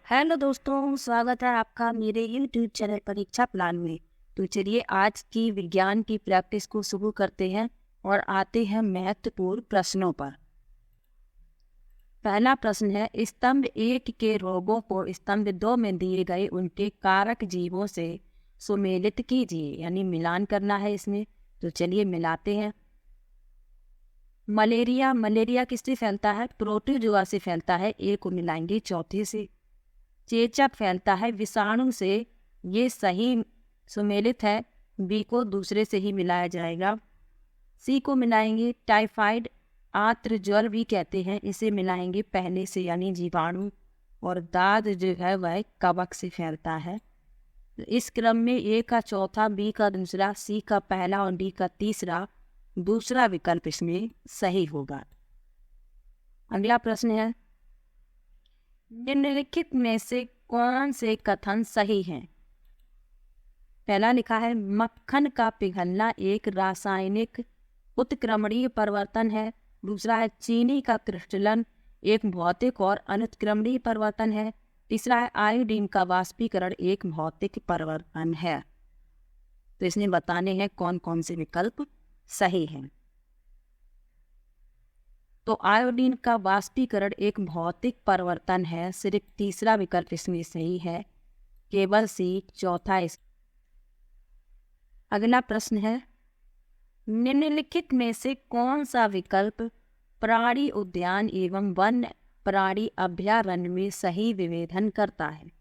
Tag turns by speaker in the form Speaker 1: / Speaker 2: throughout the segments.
Speaker 1: Hello दोस्तों, स्वागत है आपका मेरे YouTube चैनल परीक्षा प्लान में। तो चलिए आज की विज्ञान की प्रैक्टिस को शुरू करते हैं और आते हैं महत्वपूर्ण प्रश्नों पर। पहला प्रश्न है, स्तंभ 1 के रोगों को स्तंभ 2 में दिए गए उनके कारक जीवों से सुमेलित कीजिए, यानी मिलान करना है इसमें। तो चलिए मिलाते हैं। मलेरिया किससे फैलता है? प्रोटोजुआ से फैलता है। ए को मिलाएंगे चौथे से। चेचक फैलता है विषाणु से, ये सही सुमेलित है। बी को दूसरे से ही मिलाया जाएगा। सी को मिलाएंगे टाइफाइड, आर्द्र ज्वर भी कहते हैं, इसे मिलाएंगे पहले से यानी जीवाणु। और दाद जो है वह कवक से फैलता है। इस क्रम में ए का चौथा, बी का दूसरा, सी का पहला और डी का तीसरा, दूसरा विकल्प इसमें सही होगा। अगला प्रश्न है, निम्नलिखित में से कौन से कथन सही हैं? पहला लिखा है, मक्खन का पिघलना एक रासायनिक उत्क्रमणीय परिवर्तन है। दूसरा है, चीनी का क्रिस्टलन एक भौतिक और अनुत्क्रमणीय परिवर्तन है। तीसरा है, आयोडीन का वाष्पीकरण एक भौतिक परिवर्तन है। तो इसमें बताने हैं कौन कौन से विकल्प सही हैं। तो आयोडीन का वाष्पीकरण एक भौतिक परिवर्तन है, सिर्फ तीसरा विकल्प इसमें सही है, केवल सी चौथा इस। अगला प्रश्न है, निम्नलिखित में से कौन सा विकल्प प्राणी उद्यान एवं वन्य प्राणी अभयारण्य में सही विभेदन करता है?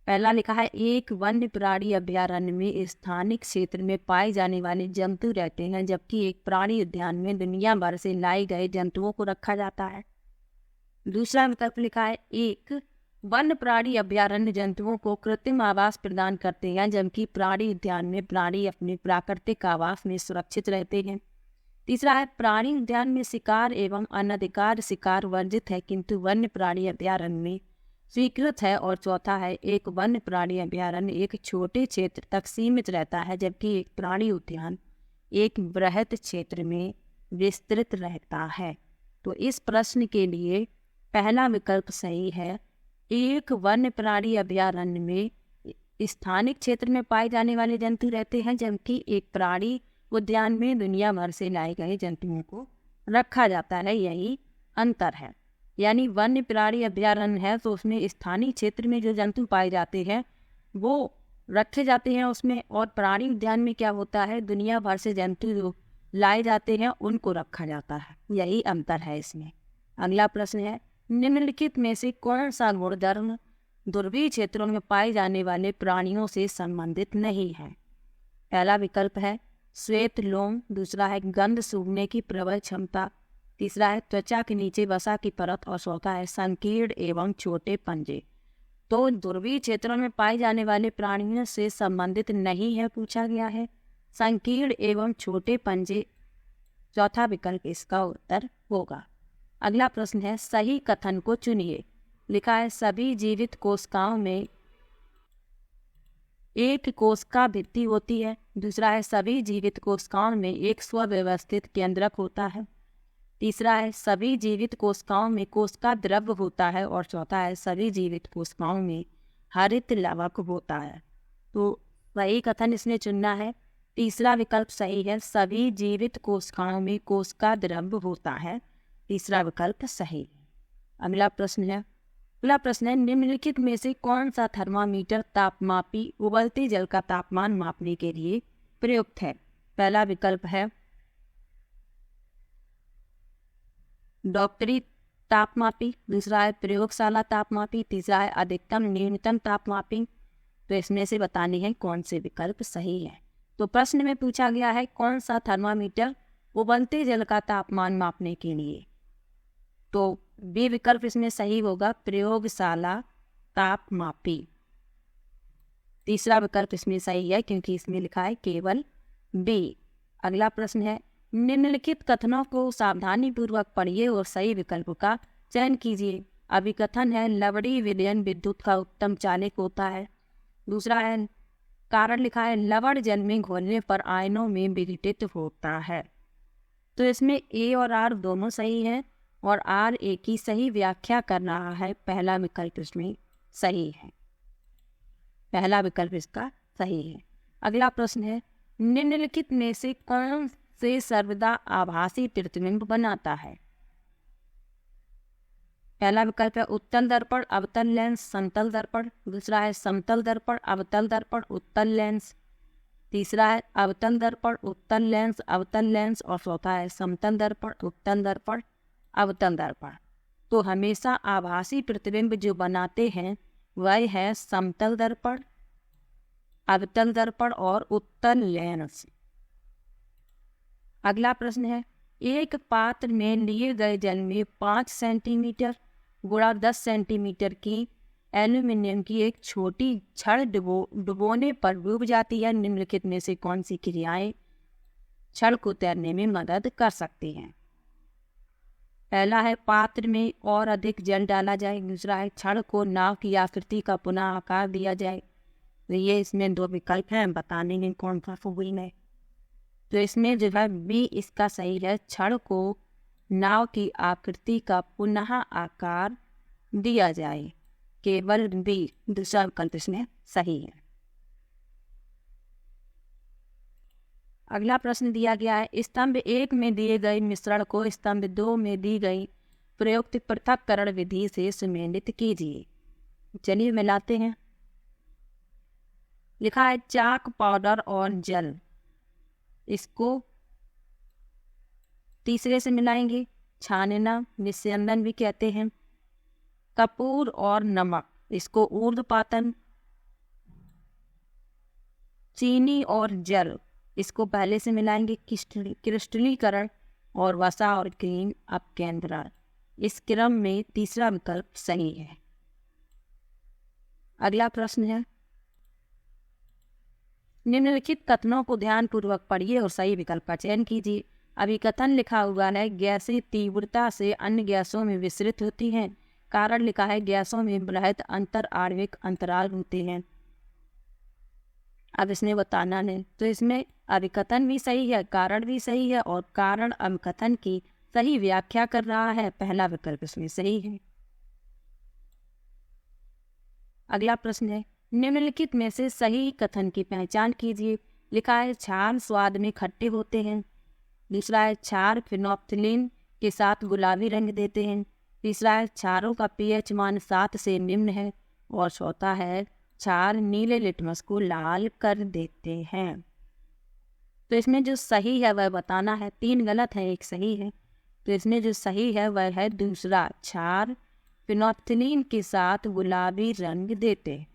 Speaker 1: पहला लिखा है, एक वन्य प्राणी अभयारण्य में स्थानिक क्षेत्र में पाए जाने वाले जंतु रहते हैं, जबकि एक प्राणी उद्यान में दुनिया भर से लाए गए जंतुओं को रखा जाता है। दूसरा विकल्प लिखा है, एक वन्य प्राणी अभयारण्य जंतुओं को कृत्रिम आवास प्रदान करते हैं, जबकि प्राणी उद्यान में प्राणी अपने प्राकृतिक आवास में सुरक्षित रहते हैं। तीसरा है, प्राणी उद्यान में शिकार एवं अनधिकार शिकार वर्जित है, किंतु वन्य प्राणी अभयारण्य में स्वीकृत है। और चौथा है, एक वन्य प्राणी अभयारण्य एक छोटे क्षेत्र तक सीमित रहता है, जबकि एक प्राणी उद्यान एक बृहद क्षेत्र में विस्तृत रहता है। तो इस प्रश्न के लिए पहला विकल्प सही है, एक वन्य प्राणी अभयारण्य में स्थानिक क्षेत्र में पाए जाने वाले जंतु रहते हैं, जबकि एक प्राणी उद्यान में दुनिया भर से लाए गए जंतुओं को रखा जाता है। यही अंतर है, यानी वन्य प्राणी अभयारण्य है तो उसमें स्थानीय क्षेत्र में जो जंतु पाए जाते हैं वो रखे जाते हैं उसमें, और प्राणी उद्यान में क्या होता है, दुनिया भर से जंतु जो लाए जाते हैं उनको रखा जाता है। यही अंतर है इसमें। अगला प्रश्न है, निम्नलिखित में से कौन सा गुणधर्म दुर्बीय क्षेत्रों में पाए जाने वाले प्राणियों से संबंधित नहीं है? पहला विकल्प है श्वेत लोम, दूसरा है गंध सूंघने की प्रबल क्षमता, तीसरा है त्वचा के नीचे वसा की परत, और चौथा है संकीर्ण एवं छोटे पंजे। तो ध्रुवीय क्षेत्रों में पाए जाने वाले प्राणियों से संबंधित नहीं है पूछा गया है, संकीर्ण एवं छोटे पंजे चौथा विकल्प इसका उत्तर होगा। अगला प्रश्न है, सही कथन को चुनिए। लिखा है, सभी जीवित कोशिकाओं में एक कोशिका भित्ति होती है। दूसरा है, सभी जीवित कोशिकाओं में एक स्वव्यवस्थित केंद्रक होता है। तीसरा है, सभी जीवित कोशिकाओं में कोशिका द्रव्य होता है। और चौथा है, सभी जीवित कोशिकाओं में हरित लवक होता है। तो सही कथन इसने चुनना है, तीसरा विकल्प सही है, सभी जीवित कोशिकाओं में कोशिका द्रव्य होता है, तीसरा विकल्प सही है। अगला प्रश्न है, निम्नलिखित में से कौन सा थर्मामीटर तापमापी उबलते जल का तापमान मापने के लिए प्रयुक्त है? पहला विकल्प है डॉक्टरी तापमापी, दूसरा है प्रयोगशाला तापमापी, तीसरा है अधिकतम न्यूनतम तापमापी। तो इसमें से बताने हैं कौन से विकल्प सही है। तो प्रश्न में पूछा गया है कौन सा थर्मामीटर उबलते जल का तापमान मापने के लिए, तो बी विकल्प इसमें सही होगा, प्रयोगशाला तापमापी। तीसरा विकल्प इसमें सही है क्योंकि इसमें लिखा है केवल बी। अगला प्रश्न है, निम्नलिखित कथनों को सावधानी पूर्वक पढ़िए और सही विकल्प का चयन कीजिए। अभिकथन है, लवड़ी विलयन विद्युत का उत्तम चालक होता है। दूसरा है, कारण लिखा है, लवण जल में घोलने पर आयनों में विघटित होता है। तो इसमें ए और आर दोनों सही हैं और आर ए की सही व्याख्या कर रहा है, पहला विकल्प इसमें सही है। पहला विकल्प इसका सही है। अगला प्रश्न है, निम्नलिखित में से कौन से सर्वदा आभासी प्रतिबिंब बनाता है? पहला विकल्प है उत्तल दर्पण, अवतल लेंस, समतल दर्पण। दूसरा है समतल दर्पण, अवतल दर्पण, उत्तल लेंस। तीसरा है अवतल दर्पण, उत्तल लेंस, अवतल लेंस। और चौथा है समतल दर्पण, उत्तल दर्पण, अवतल दर्पण। तो हमेशा आभासी प्रतिबिंब जो बनाते हैं वह है समतल दर्पण, अवतल दर्पण और उत्तल लेंस। अगला प्रश्न है, एक पात्र में लिए गए जल में 5 सेंटीमीटर गुणा 10 सेंटीमीटर की एल्यूमिनियम की एक छोटी छड़ डुबोने पर डूब जाती है। निम्नलिखित में से कौन सी क्रियाएं छड़ को तैरने में मदद कर सकती हैं? पहला है पात्र में और अधिक जल डाला जाए। दूसरा है छड़ को नाव की आकृति का पुनः आकार दिया जाए। तो ये इसमें 2 विकल्प हैं, बताने में कौन सा सही है। तो इसमें जो है बी इसका सही है, छड़ को नाव की आकृति का पुनः आकार दिया जाए। केवल बी दूसरा विकल्प इसमें सही है। अगला प्रश्न दिया गया है, स्तंभ 1 में दिए गए मिश्रण को स्तंभ 2 में दी गई प्रयुक्त पृथक्करण विधि से सुमेलित कीजिए। चलिए मिलाते हैं। लिखा है चाक, पाउडर और जल, इसको तीसरे से मिलाएंगे। छानना, निस्यंदन भी कहते हैं। कपूर और नमक, इसको ऊर्ध्वपातन। चीनी और जल, इसको पहले से मिलाएंगे क्रिस्टलीकरण। और वसा और क्रीम अपकेंद्रण। इस क्रम में तीसरा विकल्प सही है। अगला प्रश्न है, निम्नलिखित कथनों को ध्यानपूर्वक पढ़िए और सही विकल्प का चयन कीजिए। अभिकथन लिखा हुआ है, गैसें तीव्रता से अन्य गैसों में विसरित होती हैं। कारण लिखा है, गैसों में बृहद अंतर आणविक अंतराल होते हैं। अब इसने बताना है, तो इसमें अभिकथन भी सही है, कारण भी सही है और कारण अभिकथन की सही व्याख्या कर रहा है। पहला विकल्प इसमें सही है। अगला प्रश्न है, निम्नलिखित में से सही कथन की पहचान कीजिए। लिखा है क्षार स्वाद में खट्टे होते हैं। दूसरा है क्षार फिनोप्थिलीन के साथ गुलाबी रंग देते हैं। तीसरा है क्षारों का पीएच मान 7 से निम्न है। और चौथा है क्षार नीले लिटमस को लाल कर देते हैं। तो इसमें जो सही है वह बताना है। 3 गलत है, 1 सही है। तो इसमें जो सही है वह है दूसरा, क्षार फिनोप्थिलीन के साथ गुलाबी रंग देते।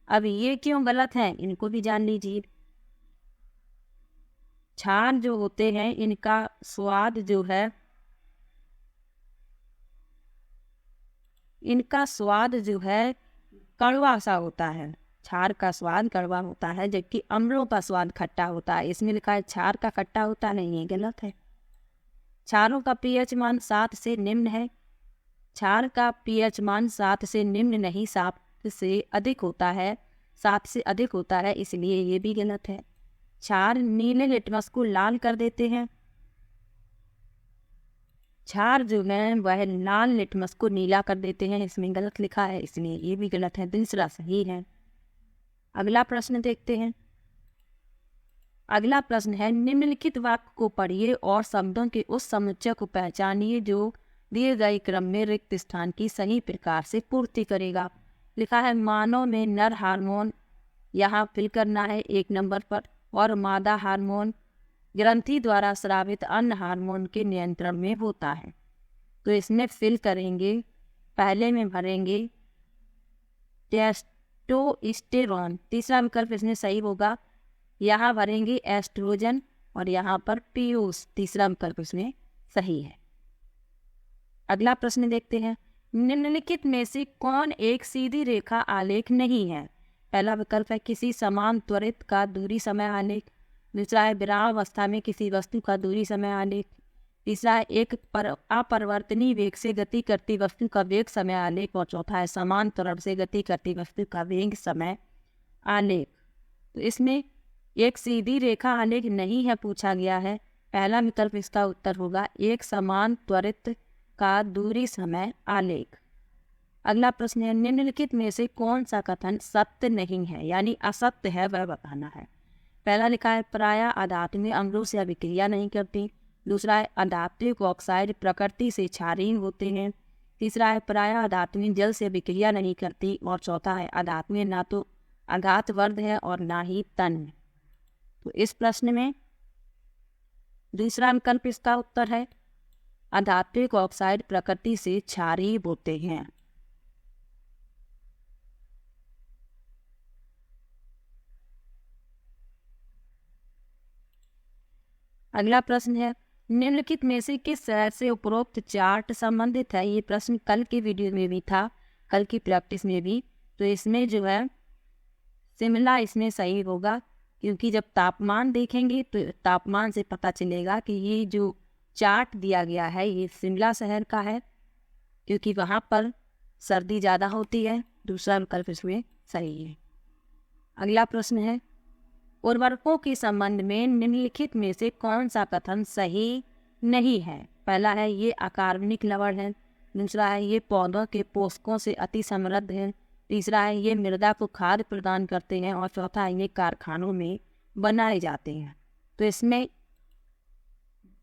Speaker 1: अब ये क्यों गलत है, इनको भी जान लीजिए। क्षार जो होते हैं इनका स्वाद जो है, कड़वा सा होता है। क्षार का स्वाद कड़वा होता है, जबकि अम्लों का स्वाद खट्टा होता है। इसमें लिखा है क्षार का खट्टा होता नहीं है, गलत है। क्षारों का पीएच मान 7 से निम्न है। क्षार का पीएच मान 7 से निम्न नहीं, 7 से अधिक होता है। 7 से अधिक होता है, इसलिए ये भी गलत है। क्षार नीले लिटमस को लाल कर देते हैं। क्षार जो है वह लाल लिटमस को नीला कर देते हैं, इसमें गलत लिखा है, इसलिए ये भी गलत है। दूसरा सही है। अगला प्रश्न देखते हैं। अगला प्रश्न है, निम्नलिखित वाक्य को पढ़िए और शब्दों के उस समुच्चय को पहचानिए जो दिए गए क्रम में रिक्त स्थान की सही प्रकार से पूर्ति करेगा। लिखा है मानव में नर हार्मोन यहाँ फिल करना है 1 नंबर पर, और मादा हार्मोन ग्रंथि द्वारा स्रावित अन्य हार्मोन के नियंत्रण में होता है। तो इसमें फिल करेंगे, पहले में भरेंगे टेस्टोस्टेरोन। तीसरा विकल्प इसमें सही होगा। यहाँ भरेंगे एस्ट्रोजन और यहाँ पर पीयूष। तीसरा विकल्प इसमें सही है। अगला प्रश्न देखते हैं, निम्नलिखित में से कौन एक सीधी रेखा आलेख नहीं है? पहला विकल्प है किसी समान त्वरित का दूरी समय आलेख। दूसरा है विराम अवस्था में किसी वस्तु का दूरी समय आलेख। तीसरा है एक अपरिवर्तनीय वेग से गति करती वस्तु का वेग समय आलेख। और चौथा है समान त्वरण से गति करती वस्तु का वेग समय आलेख। तो इसमें एक सीधी रेखा आलेख नहीं है पूछा गया है। पहला विकल्प इसका उत्तर होगा एक समान त्वरित का दूरी समय आलेख। अगला प्रश्न है, निम्नलिखित में से कौन सा कथन सत्य नहीं है यानी असत्य है वह बताना है। पहला लिखा है, प्रायः अधात्मिक अम्लों से अभिक्रिया नहीं करती। दूसरा है, अधात्विक ऑक्साइड प्रकृति से क्षारीय होते हैं। तीसरा है, प्रायः अधात्मिक जल से अभिक्रिया नहीं करती। और चौथा है, अधात्मिक ना तो आघातवर्ध है और ना ही तन्य। तो इस प्रश्न में दूसरा विकल्प इसका उत्तर है, अधात्विक ऑक्साइड प्रकृति से क्षारीय होते हैं। अगला प्रश्न है, निम्नलिखित में से किस शहर से उपरोक्त चार्ट संबंधित है। ये प्रश्न कल के वीडियो में भी था, कल की प्रैक्टिस में भी। तो इसमें जो है शिमला इसमें सही होगा, क्योंकि जब तापमान देखेंगे तो तापमान से पता चलेगा कि ये जो चार्ट दिया गया है ये शिमला शहर का है, क्योंकि वहाँ पर सर्दी ज़्यादा होती है। दूसरा विकल्प इसमें सही है। अगला प्रश्न है, उर्वरकों के संबंध में निम्नलिखित में से कौन सा कथन सही नहीं है। पहला है, ये अकार्बनिक लवण है। दूसरा है, ये पौधों के पोषकों से अति समृद्ध है। तीसरा है, ये मृदा को खाद प्रदान करते हैं। और चौथा है, ये कारखानों में बनाए जाते हैं। तो इसमें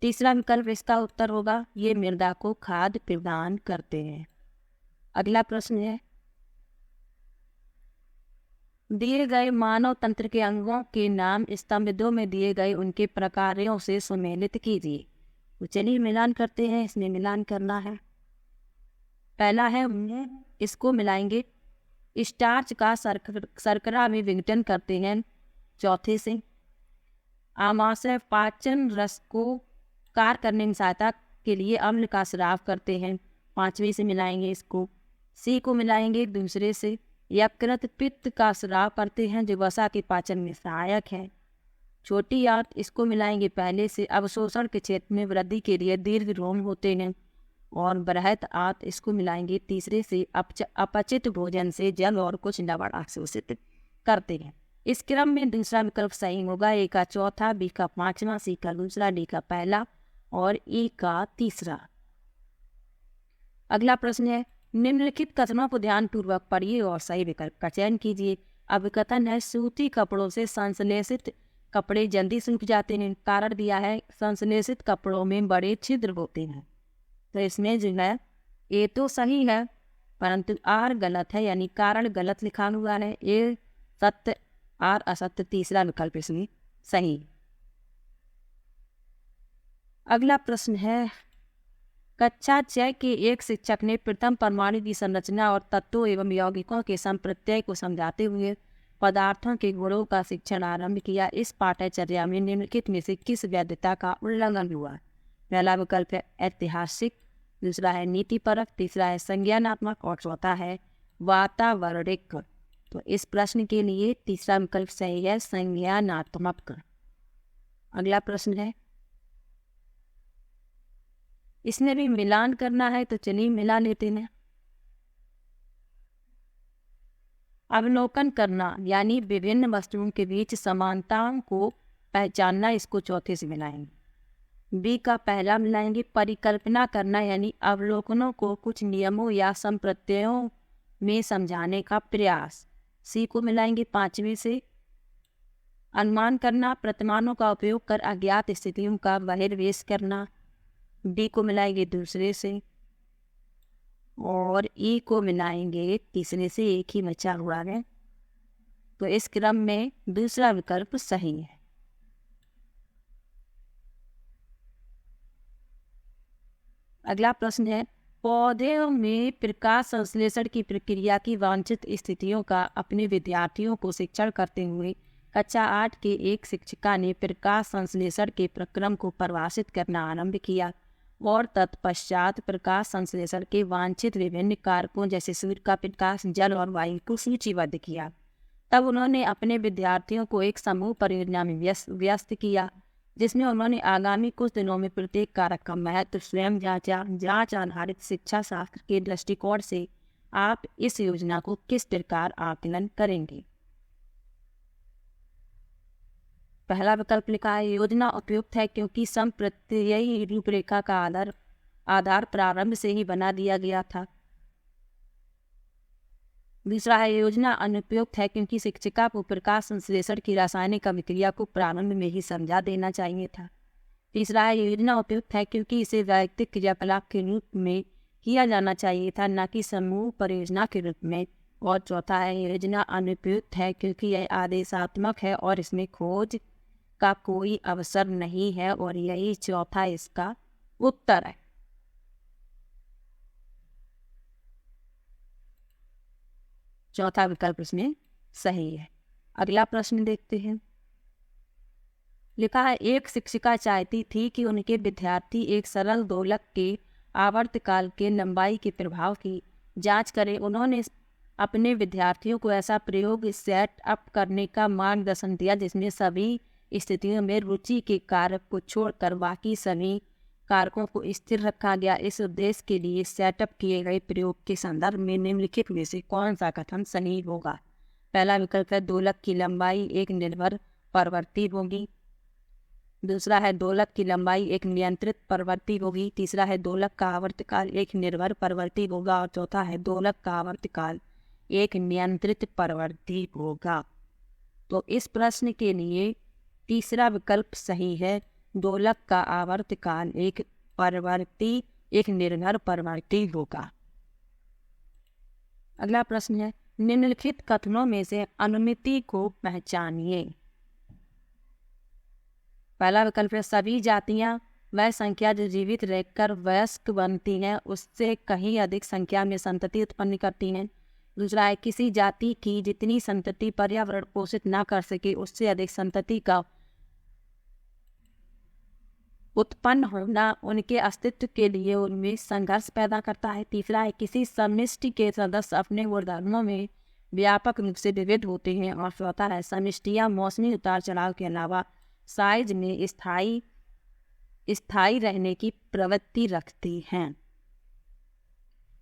Speaker 1: तीसरा विकल्प इसका उत्तर होगा, ये मृदा को खाद प्रदान करते हैं। अगला प्रश्न है, दिए गए मानव तंत्र के अंगों के नाम स्तंभ 2 में दिए गए उनके प्रकारों से सम्मिलित कीजिए। तो चलिए मिलान करते हैं, इसमें मिलान करना है। पहला है, इसको मिलाएंगे, स्टार्च का शर्करा में विघटन करते हैं। चौथे से, आमाशय पाचन रस को कार्य करने में सहायता के लिए अम्ल का स्राव करते हैं। पांचवें से मिलाएंगे इसको। सी को मिलाएंगे दूसरे से, यकृत पित्त का स्राव करते हैं जो वसा के पाचन में सहायक है। छोटी आंत इसको मिलाएंगे पहले से, अवशोषण के क्षेत्र में वृद्धि के लिए दीर्घ रोम होते हैं। और बृहत आंत इसको मिलाएंगे तीसरे से, अपचित भोजन से जल और कुछ लवण अवशोषित करते हैं। इस क्रम में दूसरा विकल्प सही होगा, ए का चौथा, बी का पांचवा, सी का दूसरा, डी का पहला और ई का तीसरा। अगला प्रश्न है, निम्नलिखित कथनों को ध्यानपूर्वक पढ़िए और सही विकल्प का चयन कीजिए। अब कथन है, सूती कपड़ों से संश्लेषित कपड़े जल्दी सूख जाते हैं। कारण दिया है, संश्लेषित कपड़ों में बड़े छिद्र होते हैं। तो इसमें जो है ए तो सही है, परंतु आर गलत है, यानी कारण गलत लिखा हुआ है। ए सत्य, आर असत्य, तीसरा विकल्प इसमें सही। अगला प्रश्न है, कक्षा 6 के एक शिक्षक ने प्रथम परमाणु की संरचना और तत्वों एवं यौगिकों के संप्रत्यय को समझाते हुए पदार्थों के गुणों का शिक्षण आरंभ किया। इस पाठ्यचर्या में निम्नलिखित में से किस वैधता का उल्लंघन हुआ। पहला विकल्प है ऐतिहासिक, दूसरा है नीतिपरक, तीसरा है संज्ञानात्मक और चौथा है वातावरणिक। तो इस प्रश्न के लिए तीसरा विकल्प सही है, संज्ञानात्मक। अगला प्रश्न है, इसमें भी मिलान करना है, तो चलिए मिला लेते हैं। अवलोकन करना यानी विभिन्न वस्तुओं के बीच समानताओं को पहचानना, इसको चौथे से मिलाएंगे। बी का पहला मिलाएंगे, परिकल्पना करना यानी अवलोकनों को कुछ नियमों या संप्रत्ययों में समझाने का प्रयास। सी को मिलाएंगे पांचवें से, अनुमान करना, प्रतिमानों का उपयोग कर अज्ञात स्थितियों का बहिर्वेश करना। डी को मिलाएंगे दूसरे से और ई को मिलाएंगे तीसरे से, एक ही बचा हुआ है। तो इस क्रम में दूसरा विकल्प सही है। अगला प्रश्न है, पौधे में प्रकाश संश्लेषण की प्रक्रिया की वांछित स्थितियों का अपने विद्यार्थियों को शिक्षण करते हुए कक्षा 8 के एक शिक्षिका ने प्रकाश संश्लेषण के प्रक्रम को परिभाषित करना आरंभ किया और तत्पश्चात प्रकाश संश्लेषण के वांछित विभिन्न कारकों जैसे सूर्य का प्रकाश, जल और वायु को सूचीबद्ध किया। तब उन्होंने अपने विद्यार्थियों को एक समूह परियोजना में व्यस्त किया, जिसमें उन्होंने आगामी कुछ दिनों में प्रत्येक कारक का महत्व स्वयं जांच आधारित शिक्षा शास्त्र के दृष्टिकोण से आप इस योजना को किस प्रकार आकलन करेंगे। पहला विकल्प लिखा है, योजना उपयुक्त है क्योंकि संप्रत्ययी की रूपरेखा का आधार प्रारंभ से ही बना दिया गया था। दूसरा है योजना अनुपयुक्त है क्योंकि शिक्षिका को प्रकाश संश्लेषण की रासायनिक अभिक्रिया को प्रारंभ में ही समझा देना चाहिए था। तीसरा है योजना उपयुक्त है क्योंकि इसे वैयक्तिक क्रियाकलाप के रूप में किया जाना चाहिए था, न कि समूह परियोजना के रूप में। और चौथा है योजना अनुपयुक्त है क्योंकि यह आदेशात्मक है और इसमें खोज का कोई अवसर नहीं है, और यही चौथा इसका उत्तर है। चौथा विकल्प इसमें सही है। अगला प्रश्न देखते हैं। लिखा है एक शिक्षिका चाहती थी कि उनके विद्यार्थी एक सरल दोलक के आवर्तकाल के लंबाई के प्रभाव की जांच करें। उन्होंने अपने विद्यार्थियों को ऐसा प्रयोग सेट अप करने का मार्गदर्शन दिया जिसमें सभी स्थितियों में रुचि के कारक को छोड़कर बाकी सभी कारकों को स्थिर रखा गया। इस उद्देश्य के लिए सेटअप किए गए प्रयोग के संदर्भ में निम्नलिखित में से कौन सा कथन सही होगा? पहला विकल्प है दोलक की लंबाई एक निर्भर प्रवृत्ति होगी। दूसरा है दोलक की लंबाई एक नियंत्रित प्रवृत्ति होगी। तीसरा है दोलक का आवर्तकाल एक निर्भर प्रवृत्ति होगा। और चौथा है दोलक का आवर्तकाल एक नियंत्रित प्रवृत्ति होगा। तो इस प्रश्न के लिए तीसरा विकल्प सही है, दोलक का आवर्तकाल एक निर्भर प्रवृत्ति होगा। अगला प्रश्न है निम्नलिखित कथनों में से अनुमिति को पहचानिए। पहला विकल्प है सभी जातियां वह संख्या जो जीवित रहकर वयस्क बनती हैं उससे कहीं अधिक संख्या में संतति उत्पन्न करती हैं। दूसरा है किसी जाति की जितनी संतति पर्यावरण पोषित ना कर सके उससे अधिक संतति का उत्पन्न होना उनके अस्तित्व के लिए उनमें संघर्ष पैदा करता है। तीसरा है किसी समष्टि के सदस्य अपने गुणधर्मों में व्यापक रूप से विविध होते हैं। और चौथा है समष्टियां मौसमी उतार चढ़ाव के अलावा साइज में स्थायी रहने की प्रवृत्ति रखती हैं।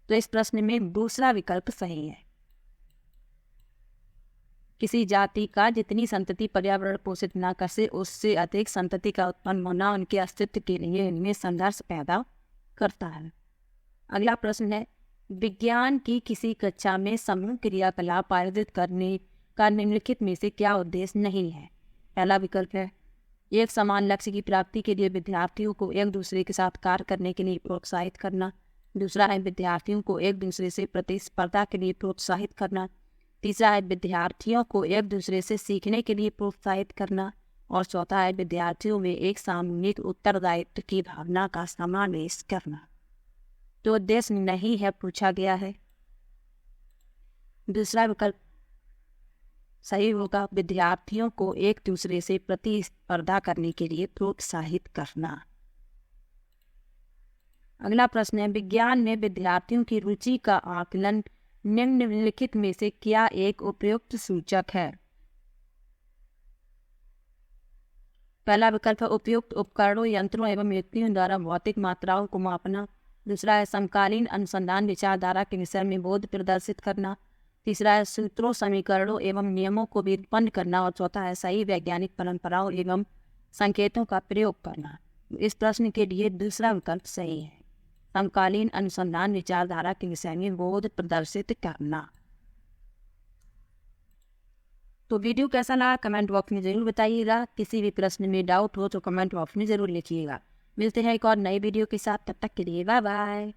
Speaker 1: तो इस प्रश्न में दूसरा विकल्प सही है, किसी जाति का जितनी संतति पर्यावरण पोषित न कर से उससे अधिक संतति का उत्पन्न होना उनके अस्तित्व के लिए इनमें संघर्ष पैदा करता है। अगला प्रश्न है विज्ञान की किसी कक्षा में समूह क्रियाकलाप आयोजित करने का निम्नलिखित में से क्या उद्देश्य नहीं है? पहला विकल्प है एक समान लक्ष्य की प्राप्ति के लिए विद्यार्थियों को एक दूसरे के साथ कार्य करने के लिए प्रोत्साहित करना। दूसरा है विद्यार्थियों को एक दूसरे से प्रतिस्पर्धा के लिए प्रोत्साहित करना। तीसरा है विद्यार्थियों को एक दूसरे से सीखने के लिए प्रोत्साहित करना। और चौथा है विद्यार्थियों में एक सामूहिक उत्तरदायित्व की भावना का समावेश करना। तो उद्देश्य नहीं है पूछा गया है। दूसरा विकल्प सही होगा, विद्यार्थियों को एक दूसरे से प्रतिस्पर्धा करने के लिए प्रोत्साहित करना। अगला प्रश्न है विज्ञान में विद्यार्थियों की रुचि का आकलन निम्नलिखित में से क्या एक उपयुक्त सूचक है? पहला विकल्प है उपयुक्त उपकरणों यंत्रों एवं युक्तियों द्वारा भौतिक मात्राओं को मापना। दूसरा है समकालीन अनुसंधान विचारधारा के विषय में बोध प्रदर्शित करना। तीसरा है सूत्रों समीकरणों एवं नियमों को व्युत्पन्न करना। और चौथा है सही वैज्ञानिक परंपराओं एवं संकेतों का प्रयोग करना। इस प्रश्न के लिए दूसरा विकल्प सही है, समकालीन अनुसंधान विचारधारा के विषय में बोध प्रदर्शित करना। तो वीडियो कैसा लगा कमेंट बॉक्स में जरूर बताइएगा। किसी भी प्रश्न में डाउट हो तो कमेंट बॉक्स में जरूर लिखिएगा। मिलते हैं एक और नई वीडियो के साथ, तब तक के लिए बाय बाय।